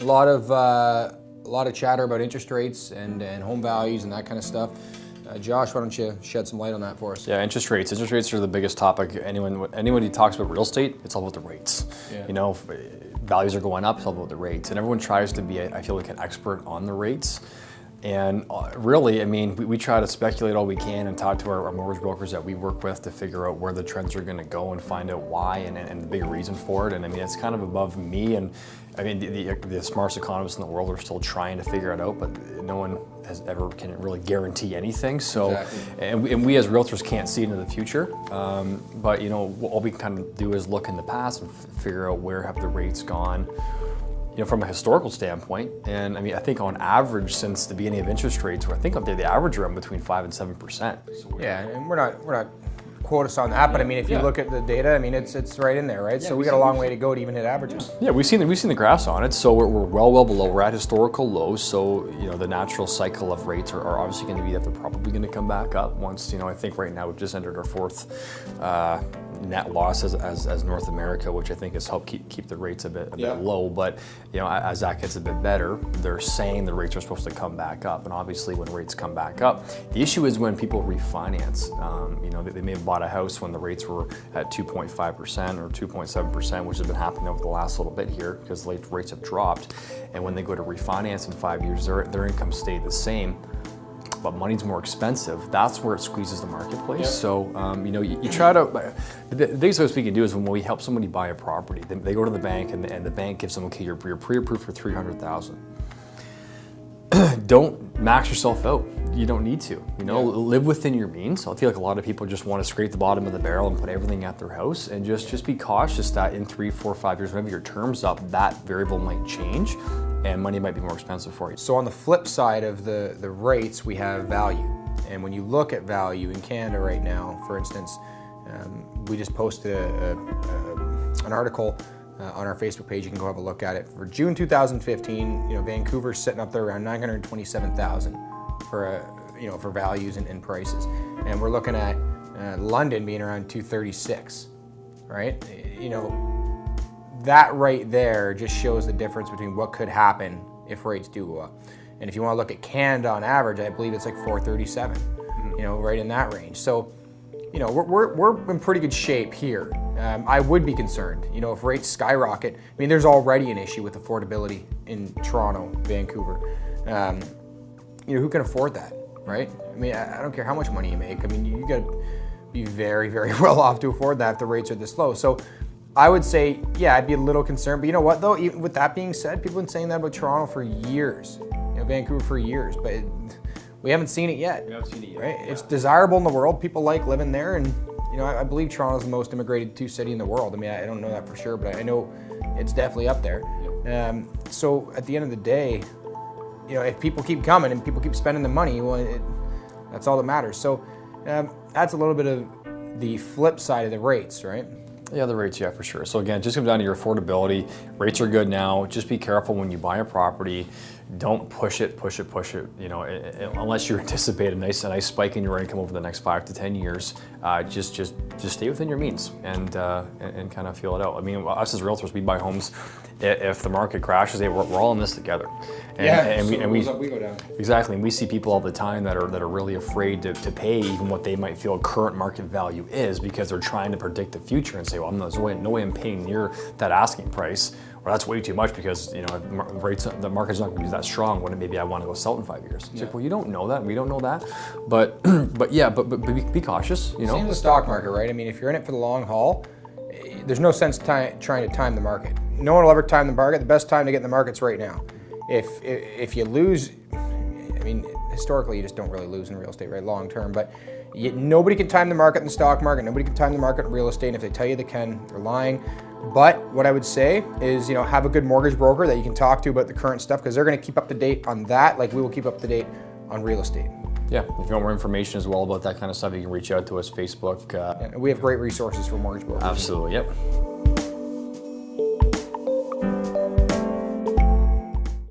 A lot of chatter about interest rates and home values and that kind of stuff. Josh, why don't you shed some light on that for us? Yeah, interest rates. Interest rates are the biggest topic. Anyone who talks about real estate, it's all about the rates. Yeah. You know, values are going up, it's all about the rates. And everyone tries to be, I feel like, an expert on the rates. And really, I mean, we try to speculate all we can and talk to our mortgage brokers that we work with to figure out where the trends are going to go and find out why and the big reason for it. And I mean, it's kind of above me. And I mean, the smartest economists in the world are still trying to figure it out, but no one can really guarantee anything. So, exactly. and we as realtors can't see into the future. But you know, all we can kind of do is look in the past and figure out where have the rates gone. You know, from a historical standpoint, and I mean, I think on average since the beginning of interest rates, I think the average around between 5% and 7%. Yeah, and we're not quote us on that, but I mean, if you look at the data, I mean, it's right in there, right? Yeah, so we got a long way to go to even hit averages. Yeah, we've seen the graphs on it, so we're well below. We're at historical lows, so you know the natural cycle of rates are obviously going to be that they're probably going to come back up once. You know, I think right now we've just entered our fourth net loss as North America, which I think has helped keep the rates a bit low. But you know, as that gets a bit better, they're saying the rates are supposed to come back up, and obviously when rates come back up, the issue is when people refinance. You know, they may have bought a house when the rates were at 2.5% or 2.7%, which has been happening over the last little bit here because rates have dropped. And when they go to refinance in 5 years, their income stayed the same, but money's more expensive. That's where it squeezes the marketplace. Yeah. So, you know, you try to, the biggest way we can do is when we help somebody buy a property, they go to the bank and the bank gives them, okay, you're pre-approved for $300,000. Don't max yourself out. You don't need to. You know, live within your means. I feel like a lot of people just want to scrape the bottom of the barrel and put everything at their house, and just be cautious that in 3, 4, 5 years, whenever your term's up, that variable might change and money might be more expensive for you. So on the flip side of the rates, we have value. And when you look at value in Canada right now, for instance, we just posted an article on our Facebook page. You can go have a look at it. For June 2015, you know, Vancouver's sitting up there around 927,000 for values and prices. And we're looking at London being around 236, right? You know, that right there just shows the difference between what could happen if rates do go up. And if you want to look at Canada on average, I believe it's like 437, you know, right in that range. So, you know, we're in pretty good shape here. I would be concerned, you know, if rates skyrocket. I mean, there's already an issue with affordability in Toronto, Vancouver. You know, who can afford that, right? I mean, I don't care how much money you make. I mean, you got to be very, very well off to afford that if the rates are this low. So I would say, yeah, I'd be a little concerned. But you know what, though? Even with that being said, people have been saying that about Toronto for years, you know, Vancouver for years, but we haven't seen it yet. We haven't seen it yet. Right? Yeah. It's desirable in the world. People like living there, and you know, I believe Toronto's the most immigrated city in the world. I mean, I don't know that for sure, but I know it's definitely up there. Yep. So at the end of the day, you know, if people keep coming and people keep spending the money, well, that's all that matters. So that's a little bit of the flip side of the rates, right? Yeah, the rates, yeah, for sure. So again, just comes down to your affordability. Rates are good now. Just be careful when you buy a property. Don't push it. You know, unless you anticipate a nice spike in your income over the next 5 to 10 years. Just stay within your means and kind of feel it out. I mean, us as realtors, we buy homes. If the market crashes, we're all in this together. And we go down. Exactly, and we see people all the time that are really afraid to pay even what they might feel current market value is because they're trying to predict the future and say, well, there's no way I'm paying near that asking price, or that's way too much because you know the market's not going to be that strong when maybe I want to go sell it in 5 years. It's like, well, you don't know that, we don't know that, but be cautious. You know, same as the stock market, right? I mean, if you're in it for the long haul, there's no sense trying to time the market. No one will ever time the market. The best time to get in the market's right now. If you lose, I mean, historically you just don't really lose in real estate, right, long term, but nobody can time the market in the stock market, nobody can time the market in real estate, and if they tell you they can, they're lying. But what I would say is, you know, have a good mortgage broker that you can talk to about the current stuff, because they're going to keep up to date on that like we will keep up to date on real estate. Yeah, if you want more information as well about that kind of stuff, you can reach out to us, Facebook. And we have great resources for mortgage brokers. Absolutely, yep.